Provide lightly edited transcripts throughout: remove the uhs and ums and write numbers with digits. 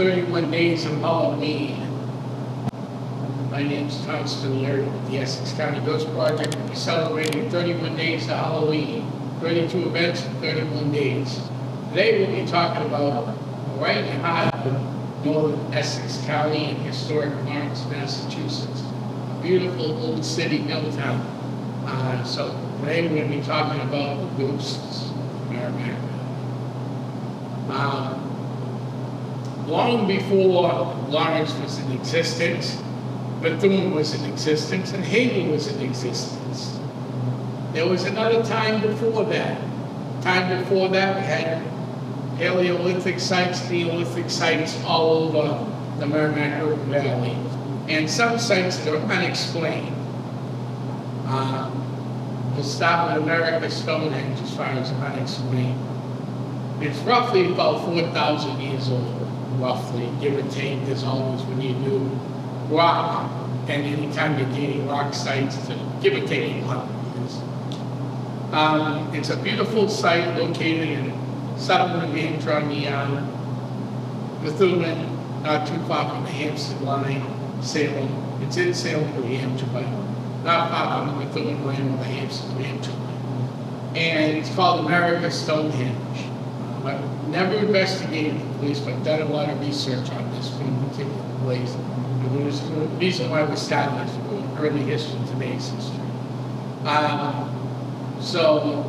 31 days of Halloween. My name's Tom Spitalere with the Essex County Ghost Project. We're celebrating 31 days of Halloween, 32 events in 31 days. Today we'll be talking about right in the heart of northern Essex County in historic Lawrence, Massachusetts. A beautiful old city, mill town. So today we're going to be talking about the ghosts of Merrimack Valley. Long before Lawrence was in existence, Methuen was in existence, and Haven was in existence. There was another time before that. Time before that, we had Paleolithic sites, Neolithic sites all over the Merrimack Valley, and some sites that are unexplained. We'll start with America, Stonehenge, as far as unexplained. It's roughly about 4,000 years old. Roughly, give or take. There's always, when you do rock, and anytime you're dating rock sites, give or take 100 years. It's a beautiful site located in southern New Hampshire on the Methuen, not too far from the Hampstead line, Salem. It's in Salem, New Hampshire, but not far from the Methuen line or the Hampstead, New Hampshire line. And it's called America Stonehenge. I've never investigated the place, but done a lot of research on this particular place. The reason why we started is early history, today's history. So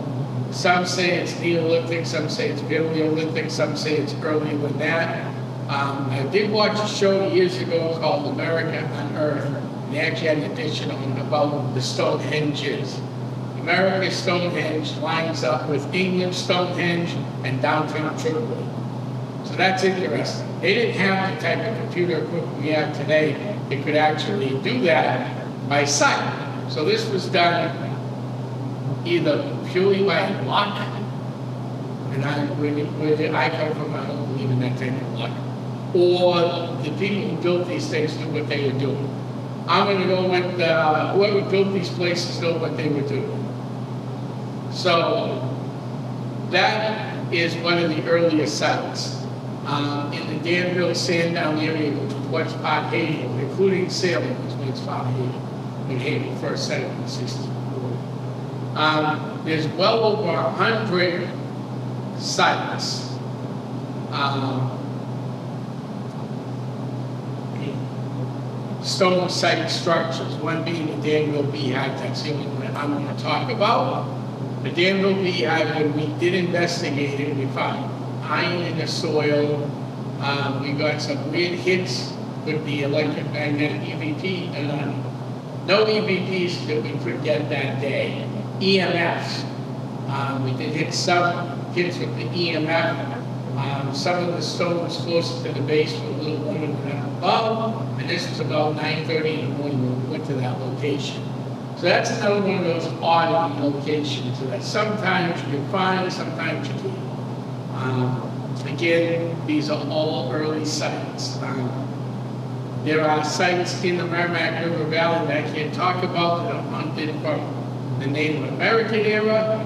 some say it's Neolithic, some say it's Paleolithic, some say it's earlier than that. I did watch a show years ago called America Unearthed. They actually had an edition on about the Stonehenges. America Stonehenge lines up with England Stonehenge and downtown Tripoli. So that's interesting. They didn't have the type of computer equipment we have today that could actually do that by sight. So this was done either purely by luck, and where I come from, I don't believe in that type of luck, or the people who built these things knew what they were doing. I'm going to go with whoever built these places know what they were doing. So that is one of the earliest sites. In the Danville Sandown area, which was once part Haven, including Salem, which makes part Haven, when Haven first settled in 1644. There's well over 100 sites. Stone site structures, one being the Danville Beehive. That's the only one I'm going to talk about. The Danville Beehive, when we did investigate it, we found iron in the soil. We got some weird hits with the electromagnetic EVP, no EVPs that we could get that day. EMFs. We did hit some hits with the EMF. Some of the stones closer to the base were a little warmer than above, and this was about 9:30 in the morning when we went to that location. So that's another one of those oddity locations that sometimes you can find, sometimes you can't. Again, these are all early sites. There are sites in the Merrimack River Valley that I can't talk about that are haunted from the Native American era,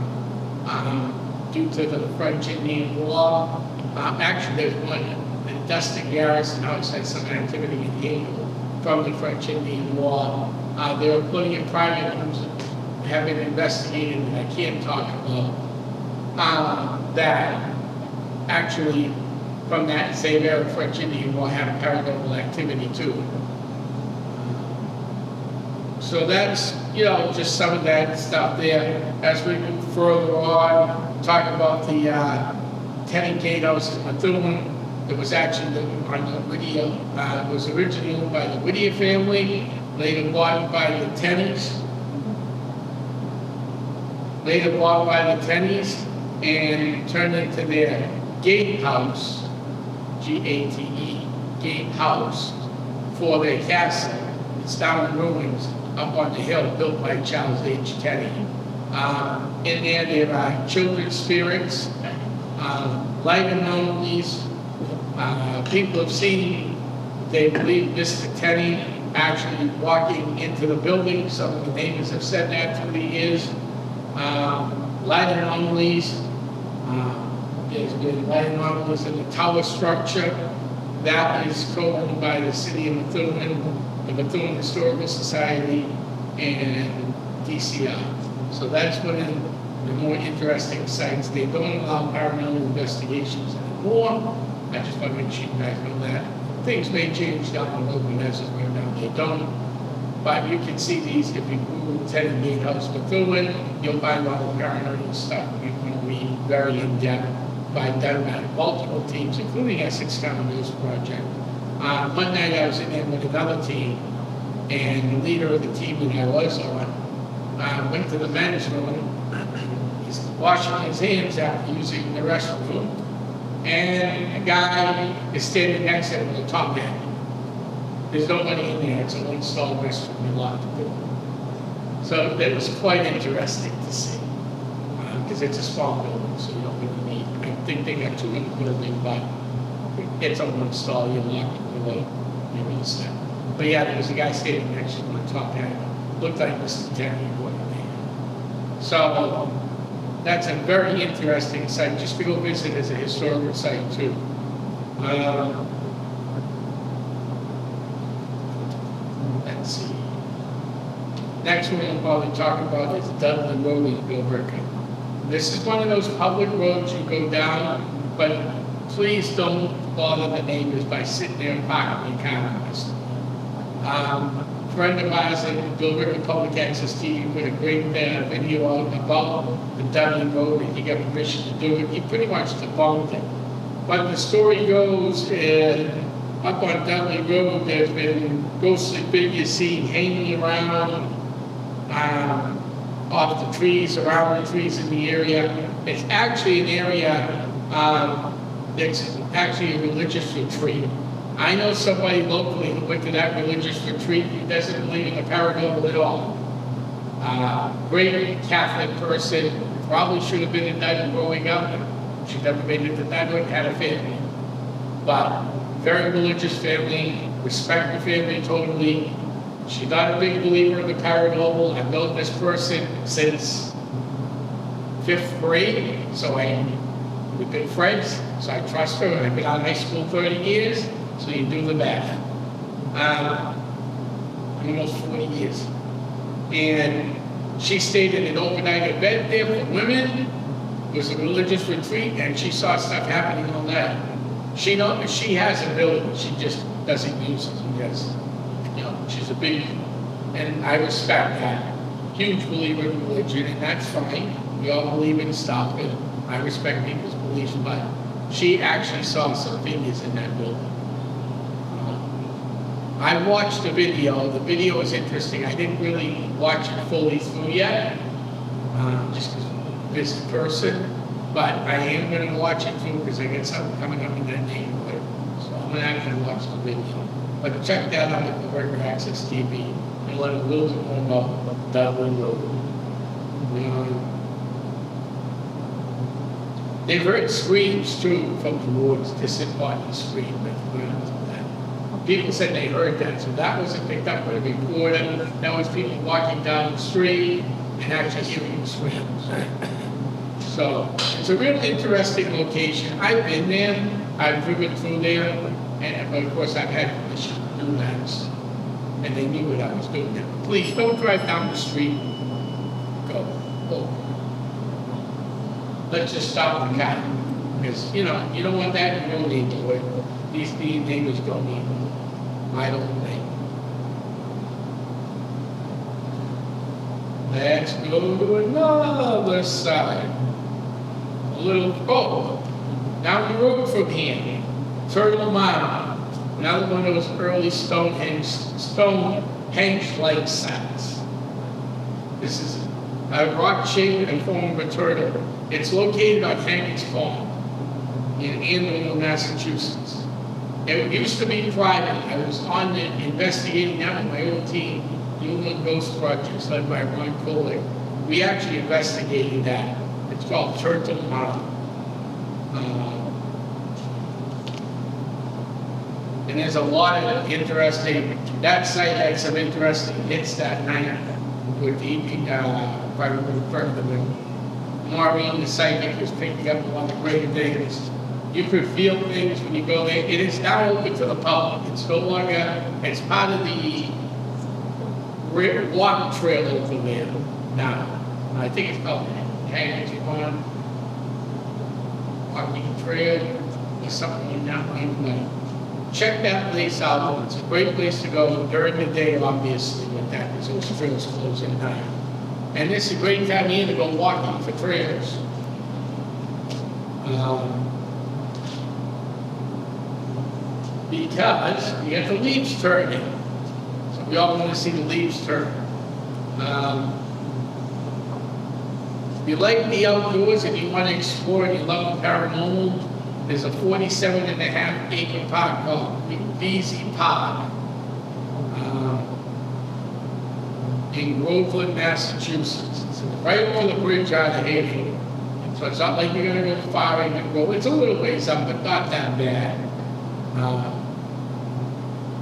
due to the French Indian War. Actually, there's one in Dustin Garrison outside some activity in Haven from the French Indian War. There are plenty of private ones that have been investigated that I can't talk about, that actually from that same era, French Indian War, have paranormal activity too. So that's, just some of that stuff there. As we move further on, talk about the Tenney Gatehouse in Methuen. It was actually on the Whittier, it was originally owned by the Whittier family, later bought by the Tenneys. And turned into their Gatehouse, G-A-T-E, Gatehouse, for their castle. It's down in ruins up on the hill, built by Charles H. Tenney. In there are children's spirits, light anomalies. People have seen, they believe Mr. Tenney actually walking into the building. Some of the neighbors have said that through the years. Light anomalies. There's been light anomalies in the tower structure. That is co-owned by the city of Methuen, the Methuen Historical Society, and DCI. So that's one of the more interesting sites. They don't allow paranormal investigations anymore. I just want to make sure you guys know that. Things may change down the road, but as of right now, they don't. But you can see these if you Google Tenney, Gatehouse, Methuen, you'll find a lot of paranormal stuff. You can read very in-depth by done by multiple teams, including Essex County Ghost Project. One night I was in there with another team, and the leader of the team that I was on went to the men's room. He's washing his hands after using the restroom, and a guy is standing next to him with a top hat. There's nobody in there. It's an installed restroom. We locked the door. So that was quite interesting to see, because it's a small building, so you don't really need. I think they got 200 building, but it's on one stall. You lock it below. You're all set. But yeah, there was a guy standing next to him with a top hat. Looked like Mr. Tenney or whatever. So that's a very interesting site. Just to go visit as a historical site too. Let's see. Next one we'll probably talk about is Dudley Road in Billerica. This is one of those public roads you go down, but please don't bother the neighbors by sitting there and parking your car on this. A friend of ours at Billerica Public Access TV put a great video out about the Dudley Road, and he got permission to do it. He pretty much debunked it. But the story goes, up on Dudley Road, there's been ghostly figures seen hanging around off the trees, around the trees in the area. It's actually an area that's actually a religious retreat. I know somebody locally who went to that religious retreat who doesn't believe in the paranormal at all. Great Catholic person, probably should have been a nun growing up. She never made it to Dudley, had a family. But very religious family, respect the family totally. She's not a big believer in the paranormal. I've known this person since 5th grade, so we've been friends, so I trust her. I've been out of high school 30 years, so you do the math. Almost 40 years. And she stayed at an overnight event there for women. It was a religious retreat, and she saw stuff happening all night. She has ability, she just doesn't use it. She's a big, and I respect that. Huge believer in religion, and that's fine. We all believe in stuff, and I respect people's beliefs, but she actually saw some figures in that building. I watched the video. The video is interesting. I didn't really watch it fully through yet, just because I'm a busy person. But I am going to watch it through because I got something coming up in that neighborhood. So I'm going to actually watch the video. But check that out at the Merrimack Access TV and learn a little bit more about Dudley Road. They've heard screams too from the woods. This is what you scream. People said they heard that, so that wasn't picked up by the reporter. That was people walking down the street and actually hearing the screams. So it's a real interesting location. I've been there, I've driven through there, but of course I've had permission to do that. And they knew what I was doing there. Please don't drive down the street. Go. Let's just stop the car. Because you don't want that in your neighborhood. These neighbors don't need it. I don't think. Let's go to another side. Down the road from here, Turtle Mountain, another one of those early Stonehenge like sites. This is a rock shape and form of a turtle. It's located on Hauntings Farm in Andover, Massachusetts. It used to be private. I was on it investigating that with my own team, New England Ghost Project, led by Ron Kohler. We actually investigated that. It's called Turtle Mountain. And there's a lot of interesting, that site had some interesting hits that night with if I remember correctly, Maureen, the psychic, was picking up a lot of great things. You could feel things when you go there. It is now open to the public. It's no longer, it's part of the walk trail over there now. I think it's called Hangers Pond Walking Trail or something in that line. Check that place out. It's a great place to go during the day, obviously, with that, because those trails close at night. And this is a great time of year to go walking for trails. Because you get the leaves turning. So we all want to see the leaves turn. If you like the outdoors and you want to explore and you love the paranormal, there's a 47.5-acre park called BZ Park in Groveland, Massachusetts. It's right over the bridge out of Haven. So it's not like you're going to go far and go. It's a little ways up, but not that bad.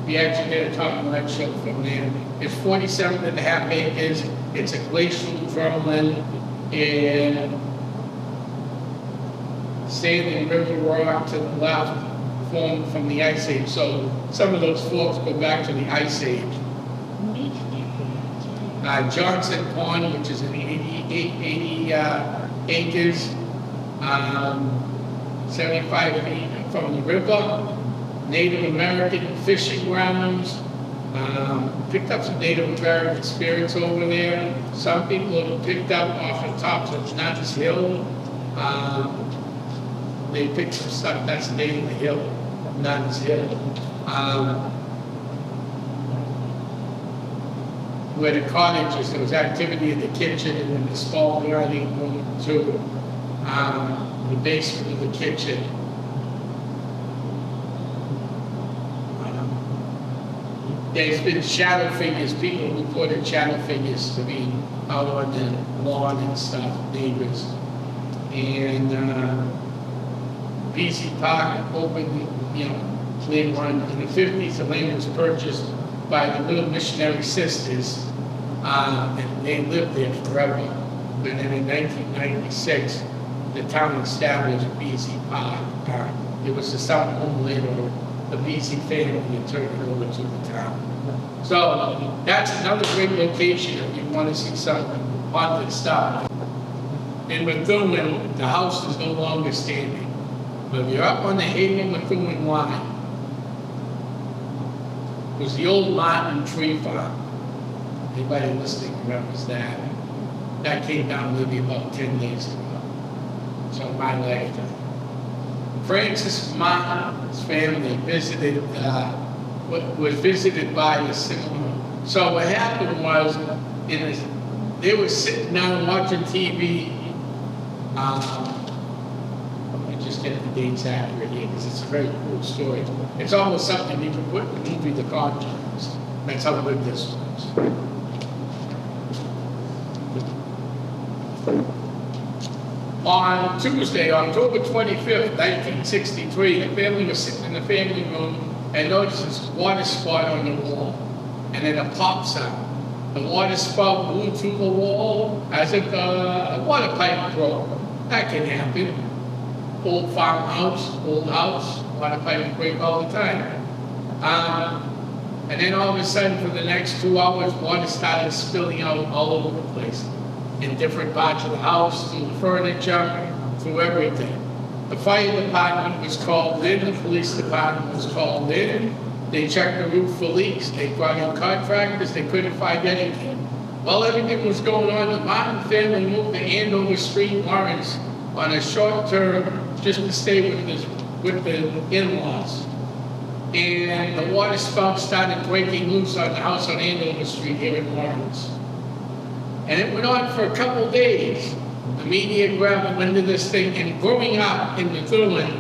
We actually did a Tom Spitalere show from there. It's 47.5 acres. It's a glacial drumlin and standing river rock to the left formed from the Ice Age. So some of those forks go back to the Ice Age. Johnson Pond, which is an 80 acres, 75 feet from the river. Native American fishing grounds. Picked up some Native American spirits over there. Some people have picked up off the tops of Nuns Hill. They picked some stuff that's the name of the hill, Nuns Hill. Where the cottages, there was activity in the kitchen and in the small dining room too. The basement of the kitchen. There's been shadow figures, people reported shadow figures to be out on the lawn and stuff, neighbors. And BZ Park opened, later on in the 50s. The land was purchased by the Little Missionary Sisters, and they lived there forever. But then in 1996, the town established BZ Park. It was the South homeland of the BZ family and turned it over to the town. So that's another great location if you want to see some haunted stuff. In Methuen, the house is no longer standing. But if you're up on the Haven-Methuen line, it was the old Martin tree farm. Anybody listening remembers that? That came down maybe about 10 years ago. So my lifetime. Francis Martin's family visited, was visited by the similar. So what happened was, they were sitting down watching TV. Let me just get the dates accurate here, because it's a very cool story. It's almost something you can put in the movie The Conjurings. That's how good this was. On Tuesday, October 25th, 1963, the family was sitting in the family room and noticed this water spot on the wall, and then a pop sound. The water spout blew through the wall as if a water pipe broke. That can happen. Old farmhouse, old house, water pipes break all the time. And then all of a sudden, for the next 2 hours, water started spilling out all over the place. In different parts of the house, through the furniture, through everything. The fire department was called in, the police department was called in. They checked the roof for leaks. They brought in contractors, they couldn't find anything. While everything was going on, the Martin family moved to Andover Street, Lawrence, on a short term, just to stay with the in-laws. And the water spout started breaking loose on the house on Andover Street here in Lawrence. And it went on for a couple of days. The media grabbed wind of this thing, and growing up in Methuen,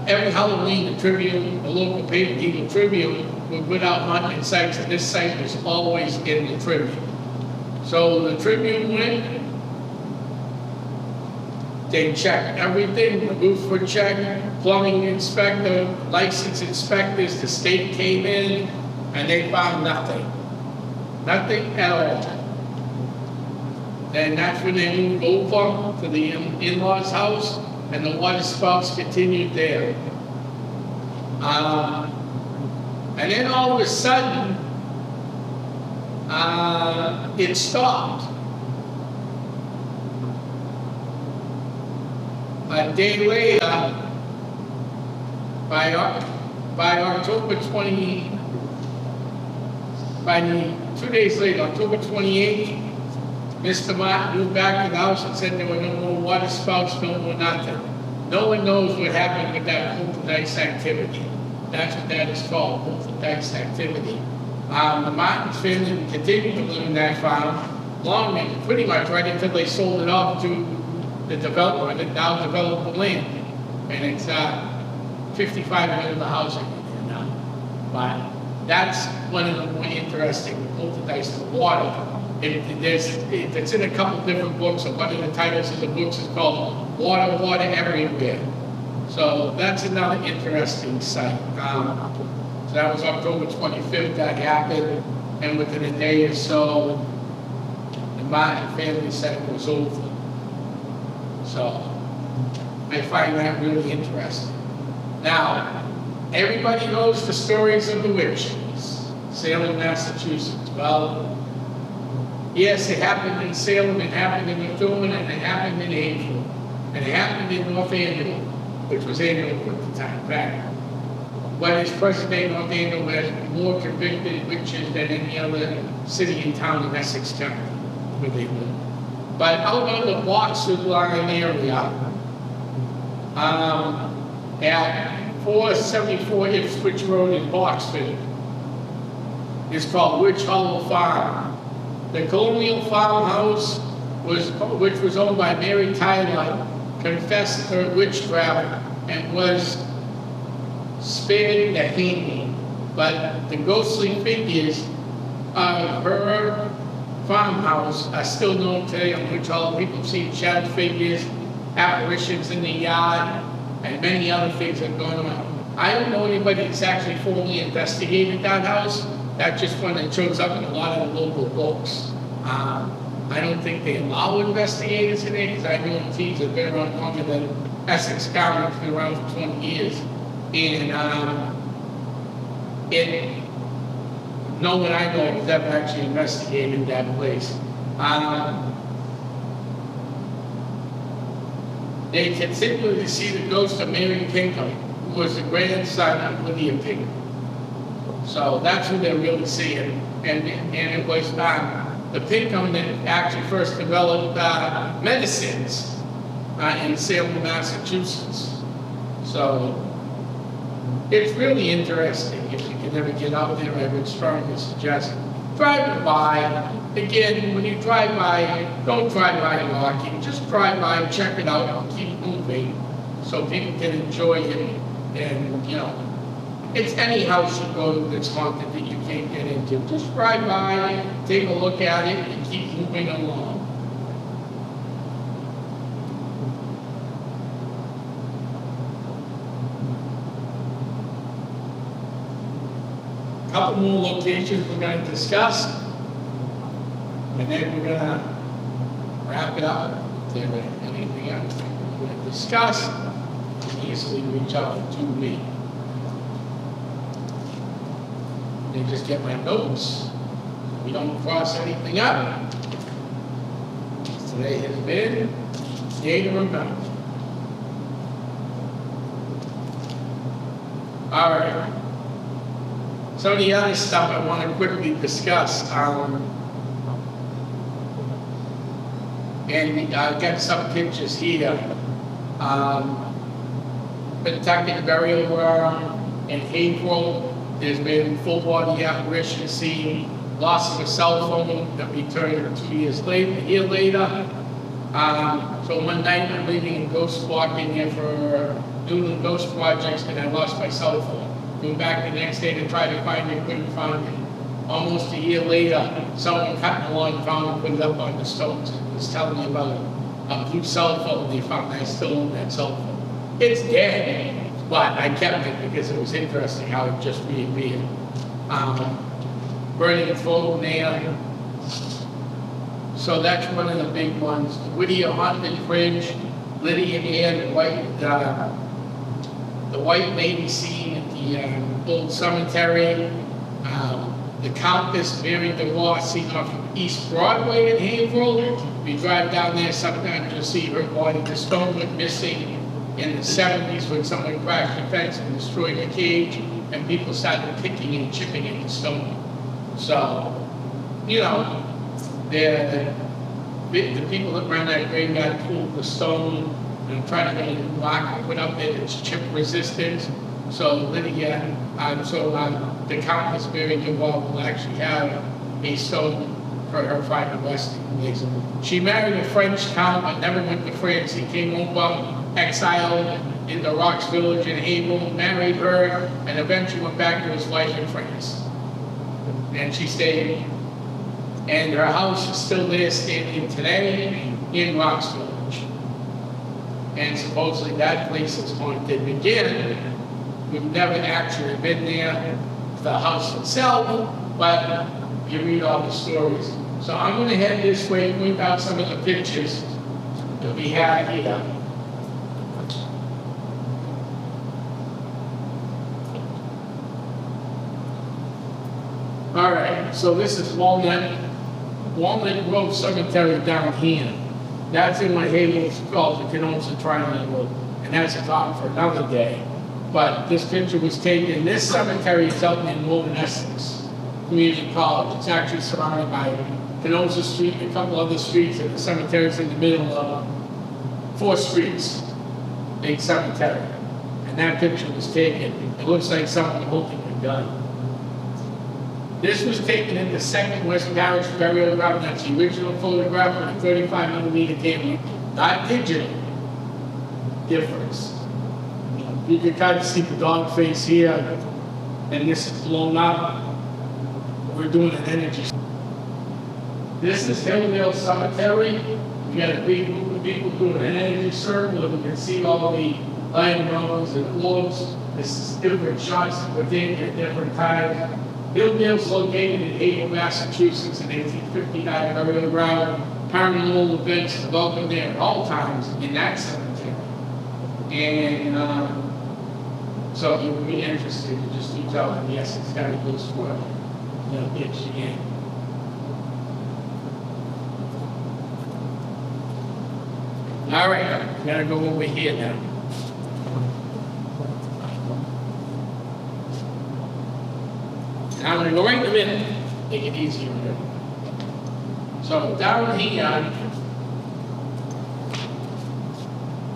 every Halloween, the Tribune, the local paper, the Tribune, would put out haunted sites, and this site was always in the Tribune. So the Tribune went, they checked everything, the roof were checked, plumbing inspector, license inspectors, the state came in, and they found nothing. Nothing at all. And that's when they moved over to the in-laws' house. and the water spouts continued there. And then all of a sudden, it stopped. A day later, by October 20, 2 days later, October 28th, Mr. Martin moved back to the house and said there were no more water spouts, no more nothing. No one knows what happened with that poltergeist activity. That's what that is called, poltergeist activity. The Martin family continued to live in that farm pretty much right until they sold it off to the developer that now developed the land. And it's 55 minutes of the housing now. But that's one of the more interesting, the poltergeist of water. It's in a couple different books, and one of the titles of the books is called Water Everywhere. So that's another interesting site. So that was October 25th that happened, and within a day or so, the Martin family said it was over. So I find that really interesting. Now, everybody knows the stories of the witches, Salem, Massachusetts. Well, yes, it happened in Salem, it happened in Methuen, and it happened in April. And it happened in North Andover, which was Andover at the time back. What is present-day North Andover has more convicted witches than any other city and town in Essex County, where they live. But out on the Boxwood line area, at 474 Ipswich Road in Boxford, is called Witch Hollow Farm. The colonial farmhouse, which was owned by Mary Tyler, confessed her witchcraft and was spared the hanging. But the ghostly figures of her farmhouse are still known today on Witch Hollow. People have seen shadow figures, apparitions in the yard, and many other things that are going on. I don't know anybody that's actually formally investigated that house. That's just one that shows up in a lot of the local books. I don't think they allow investigators today, because I know teams have been around longer than Essex County. It's been around for 20 years. And no one I know has ever actually investigated that place. They continue to see the ghost of Mary Pinkham, who was the grandson of Lydia Pinkham. So that's who they're really seeing. And it was the Pinkham that actually first developed medicines in Salem, Massachusetts. So it's really interesting. If you can ever get out there, I would strongly suggest driving by. Again, when you drive by, don't drive by walking. Just drive by, check it out, and keep moving so people can enjoy it. And, you know, it's any house you go to that's haunted that you can't get into. Just drive by, take a look at it, and keep moving along. A couple more locations we're going to discuss, and then we're going to wrap it up. If there is anything else we're going to discuss, you can easily reach out to me. And just get my notes. We don't cross anything up. Today has been a day to remember. All right. Some of the other stuff I want to quickly discuss. And I've got some pictures here. Pawtucket Burial Ground in April. There's been full body apparition seen, loss of a cell phone that returned 2 years later, a year later. So one night I'm leaving and ghost walking there for doing ghost projects, and I lost my cell phone. Went back the next day to try to find it, couldn't find it. Almost a year later, someone cutting along found it, put it up on the stones. It was telling me about a blue cell phone they found. I still own that cell phone. It's dead. But I kept it because it was interesting how it just reappeared. Burning phone there. So that's one of the big ones. The Whittier Haunted Bridge Lydia Ann the white lady scene at the old cemetery. The Countess Mary DeWar scene off of East Broadway in Haverhill. We drive down there, sometimes you'll see her body. The stone went missing in the 70s when someone crashed the fence and destroyed the cage, and people started picking and chipping at the stone. So, you know, the people that ran that graveyard pulled the stone and tried to get a new rock and put up there that's chip resistant. So Lydia, the Countess Mary DeWar will actually have a stone for her final resting place. She married a French count but never went to France. He came over, exiled in the Rocks village in Haverhill, married her, and eventually went back to his wife in France. And she stayed. And her house is still there standing today in Rocks village. And supposedly that place is haunted again. We've never actually been there, the house itself, but you read all the stories. So I'm going to head this way, point out some of the pictures that we have here. All right, so this is Walnut Grove Cemetery down here. That's in what Haverhill's called the Kenosha Triangle, and that's a talk for another day. But this picture was taken, this cemetery is out in Northern Essex Community College. It's actually surrounded by Kenosha Street and a couple other streets, and the cemetery's in the middle of 4 streets, big cemetery. And that picture was taken. It looks like someone holding a gun. This was taken in the second West Parish burial ground. That's the original photograph with a 35mm camera, not digital. Difference. You can kind of see the dog face here, and this is blown up. We're doing an energy. This is Hilldale Cemetery. We got a big group of people doing an energy circle, and we can see all the lion bones and orbs. This is different shots that were taken at different times. Hilldale's located in Haverhill, Massachusetts, in 1859 burial ground. Paranormal events developing there at all times in that cemetery. And so if you would be interested, you just reach out to the Essex County Ghost Project. They'll get you in. All right, we gotta go over here now. I'm gonna go right in a minute, make it easier. So down here,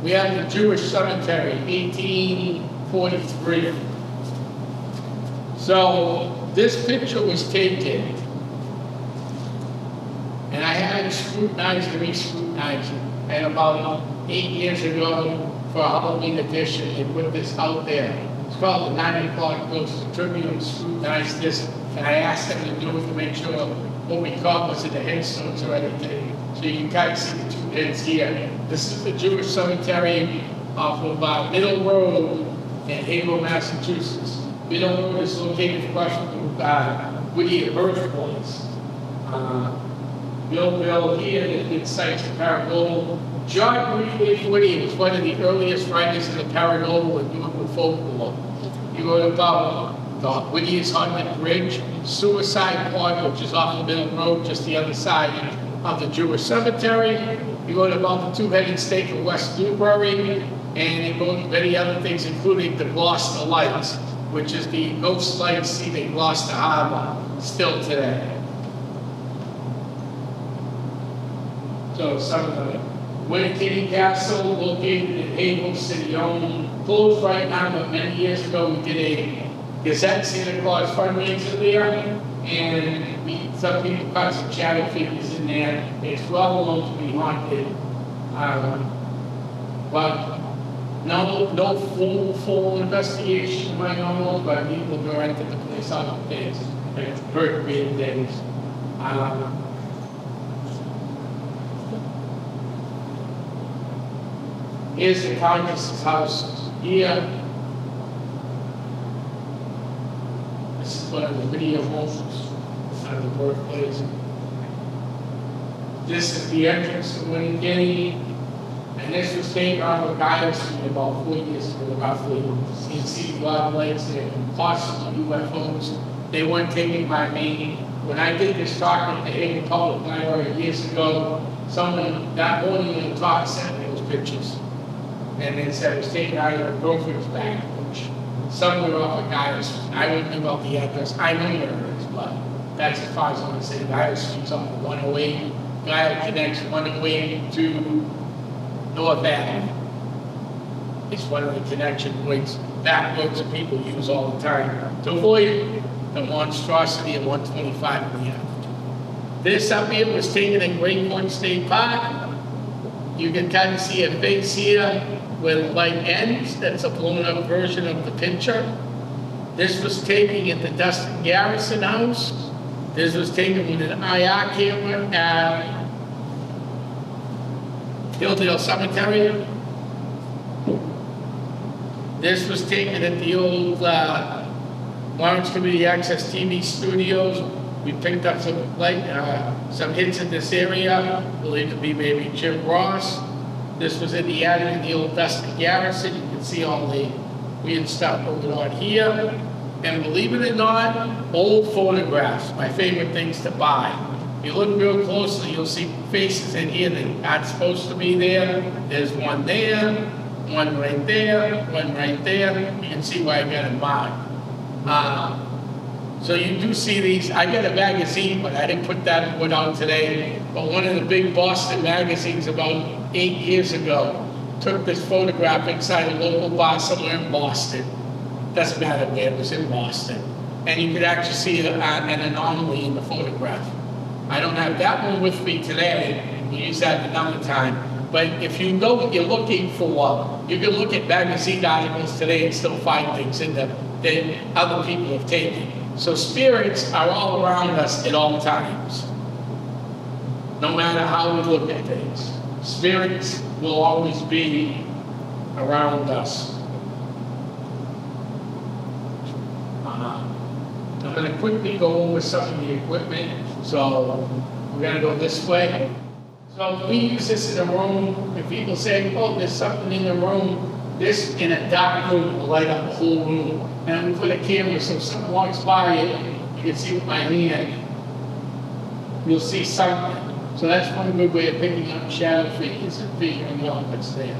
we have the Jewish cemetery, 1843. So this picture was taken, and I had it scrutinized and re-scrutinized, and about 8 years ago for a Halloween edition, they put this out there. It's called the 9 o'clock Ghost Tribune, scrutinized this, and I asked them to do it to make sure what we caught was in the headstones or anything. So you can kind of see the 2 heads here. This is the Jewish cemetery off of Middle Road in Haverhill, Massachusetts. Middle Road is located across from Whittier Earthquakes. Bill here that cites the paranormal. John Greenleaf Whittier was one of the earliest writers in the paranormal and biblical folklore. He wrote about the Whittier's Haunted Bridge, Suicide Point, which is off the Middle Road, just the other side of the Jewish cemetery. He wrote about the 2-headed snake in West Newbury, and he wrote many other things, including the Gloucester Lights, which is the ghost light seen in Gloucester Harbor still today. So some of the Winnicott Castle, located in Haverhill, city-owned, closed right now, but many years ago we did a Gazette Santa Claus fundraiser there, and some people caught some shadow figures in there. It's well known to be haunted, but no full investigation going on, but people go into the place on the face, and it's very weird things. Here's the Countess's house here. This is one of the video homes out of the birthplace. This is the entrance to Winnicott, And this was taken on a Gatehouse about 4 years ago, roughly. You can see the odd lights there, possible UFOs. They weren't taken by me. When I did this talk at the Hagen Public Library years ago, someone that morning in the talk sent me those pictures. And it said it was taken out of a girlfriend's bag, which somewhere off a Gatehouse. I don't know about the address. I know where it is, but that's as far as I'm going to say. Gatehouse Street's off of 108. Gatehouse connects 108 to North Avenue. It's one of the connection points, back roads that people use all the time to avoid the monstrosity of 125 in the avenue. This up here was taken in Great Point State Park. You can kind of see a face here where the light ends. That's a blown up version of the picture. This was taken at the Dustin Garrison house. This was taken with an IR camera at Hilldale Cemetery. This was taken at the old Lawrence Community Access TV studios. We picked up some hits in this area, believed to be maybe Jim Ross. This was in the attic in the old Dustin Garrison. You can see all the weird stuff going on here. And believe it or not, old photographs, my favorite things to buy. If you look real closely, you'll see faces in here that aren't supposed to be there. There's one there, one right there, one right there. You can see why I got it marked. So you do see these. I got a magazine, but I didn't put that one out today. But one of the big Boston magazines about 8 years ago took this photograph inside a local bar somewhere in Boston. Doesn't matter where, it was in Boston. And you could actually see an anomaly in the photograph. I don't have that one with me today. We'll use that another time. But if you know what you're looking for, you can look at magazine articles today and still find things in them that other people have taken. So spirits are all around us at all times. No matter how we look at things. Spirits will always be around us. I'm going to quickly go over some of the equipment. So we're going to go this way. So we use this in a room. If people say, oh, there's something in the room, this in a dark room will light up the whole room. And we put a camera so if someone walks by it, you can see with my hand, you'll see something. So that's one good way of picking up shadow figures and figuring out what's there.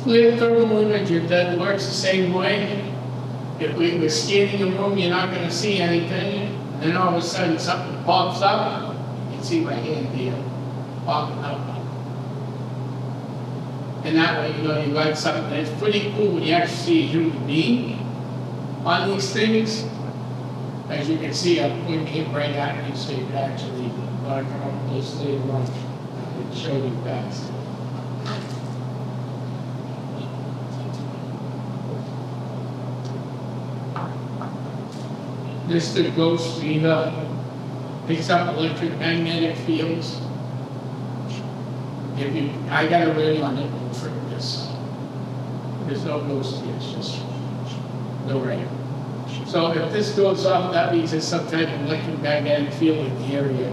Clear thermal imaging, that works the same way. If we were scanning a room, you're not going to see anything. Then all of a sudden something pops up. You can see my hand here popping up. And that way, you know, you got something that's pretty cool when you actually see a human being on these things. As you can see, I'm pointing him right at you, so you can actually come up close later on and show you guys. This is the ghost feeder, picks up electromagnetic fields. I got a radio on it, will trigger this. There's no ghost here, it's just no radio. So if this goes up, that means there's some type of electromagnetic field in the area.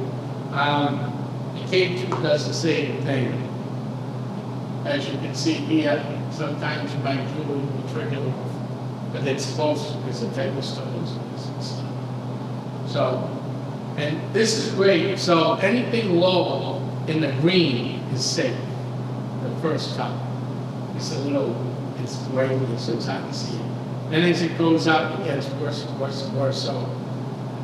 The K2 does the same thing. As you can see here, sometimes you might do it trigger, but it's close because the type of stones and stuff. So, and this is great. So anything low in the green is safe. The first cup. It's it's gray, so it's hard to see it. Then as it goes up, it gets worse and worse and worse. So,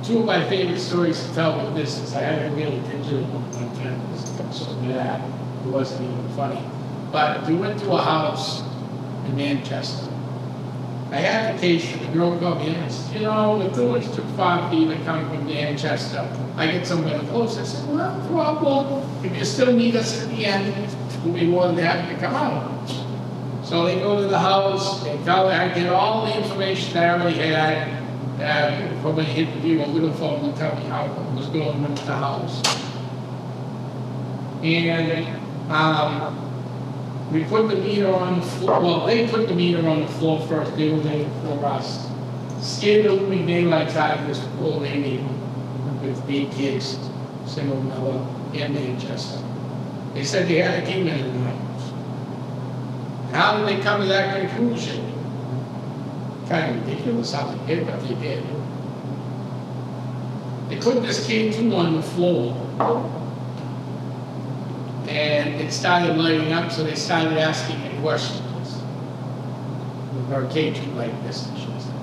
two of my favorite stories to tell with this is I had a really digital one time. So bad, it wasn't even funny. But we went to a house in Manchester. I had the case that the girl got me in and said, you know, the door's too far for you to come from Manchester. I get somebody close. I said, well, no problem. If you still need us at the end, we'll be more than happy to come out. So they go to the house, they tell her, I get all the information I already had. from an interview over the phone to tell me how it was going with the house. And we put the meter on the floor. Well, they put the meter on the floor first. They were there for us. Scared the living daylights out of this poor lady with 8 kids, single mother, in Manchester. They said they had a demon in the house. How did they come to that conclusion? Kind of ridiculous how they did what they did. They put this K2 on the floor, and it started lighting up, so they started asking me questions. Or K2 like this, I should say.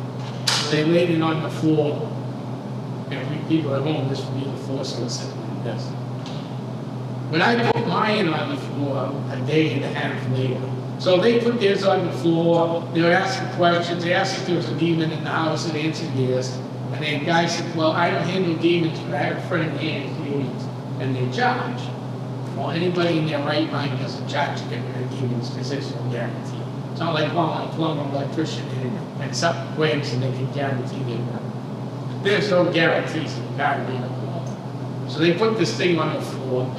So they laid it on the floor, and we people at home, this would be the floor, so it's sitting like this. When I put mine on the floor a day and a half later, so they put theirs on the floor, they were asking questions, they asked if there was a demon in the house, and answered yes. And then the guy said, well, I don't handle demons, but I have a friend who handles demons, and they charge. Well, anybody in their right mind doesn't charge to get rid of demons because there's no guarantee. It's not like calling a plumber, electrician, and something breaks and they can guarantee they work. There's no guarantees in the garden. So they put this thing on the floor.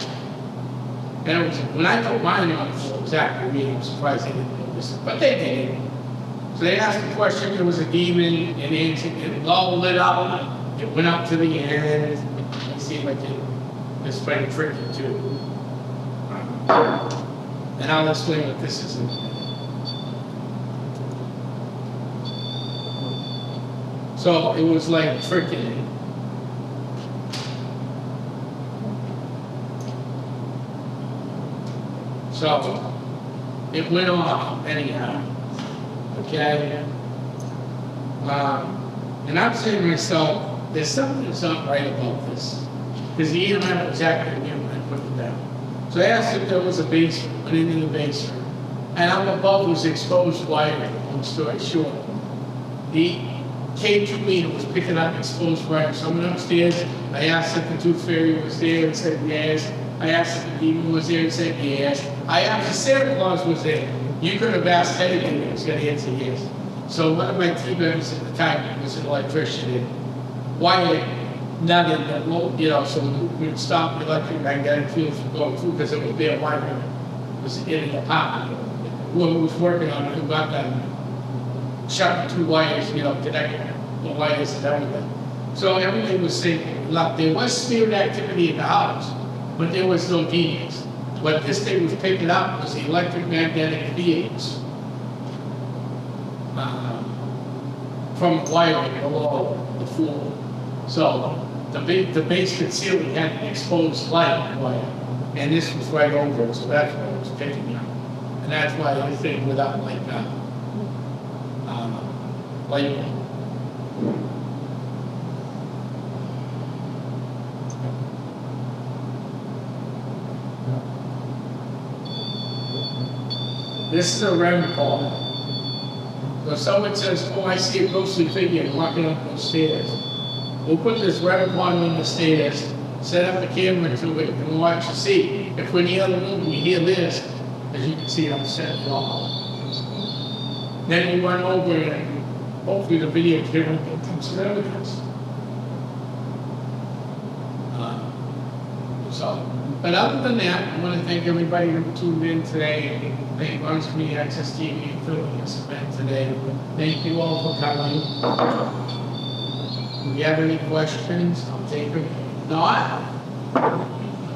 And it was, when I put mine on the floor, exactly, I'm surprised they didn't notice it, but they did. So they asked the question, there was a demon, and it all lit up. It went up to the end. It seemed like it's pretty tricky too. And I'll explain what this is in a minute. So it was like tricky. So it went off anyhow. Okay? And I'm saying to myself, there's something that's not right about this. Because the EMF was acting when I put it down. So I asked if there was a basement, went into the basement. And up above was exposed wiring, long story short. The K2 meter was picking up exposed wiring. So I went upstairs, I asked if the tooth fairy was there and said yes. I asked if the demon was there and said yes. I asked if Santa Claus was there. You could have asked anything and it was going to answer yes. So one of my team members at the time was an electrician and wired none of the low, so we would stop the electromagnetic field from going through because it was bare wiring. It was in an apartment. Whoever was working on it, who got that, shut the 2 wires, connecting the wires and everything. So everything was safe. There was spirit activity in the house, but there was no demons. What this thing was picking up was the electromagnetic fields from wiring below the floor. So the basement ceiling had an exposed light wire, and this was right over it, so that's what it was picking up. And that's why everything without light. This is a REM call. So someone says, oh, I see a ghostly figure walking up those stairs. We'll put this REM call on the stairs, set up a camera to it, and watch to see. If we're in the other room, we hear this, as you can see, I'm setting it off. Then you run over and hopefully the video camera comes to evidence. But other than that, I want to thank everybody who tuned in today and thank Orange Community Access TV for this event today. Thank you all for coming. If you have any questions, I'll take them. If not,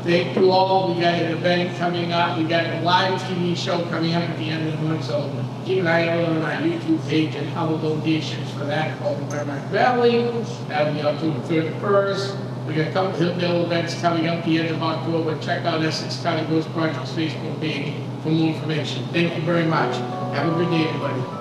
thank you all. We got an event coming up. We got a live TV show coming up at the end of the month. So keep an eye out on our YouTube page and our locations for that called Merrimack Valley. That'll be October 31st. We got a couple of Hillsdale events coming up the end of October. Check out Essex County Ghost Project's Facebook page for more information. Thank you very much. Have a good day, everybody.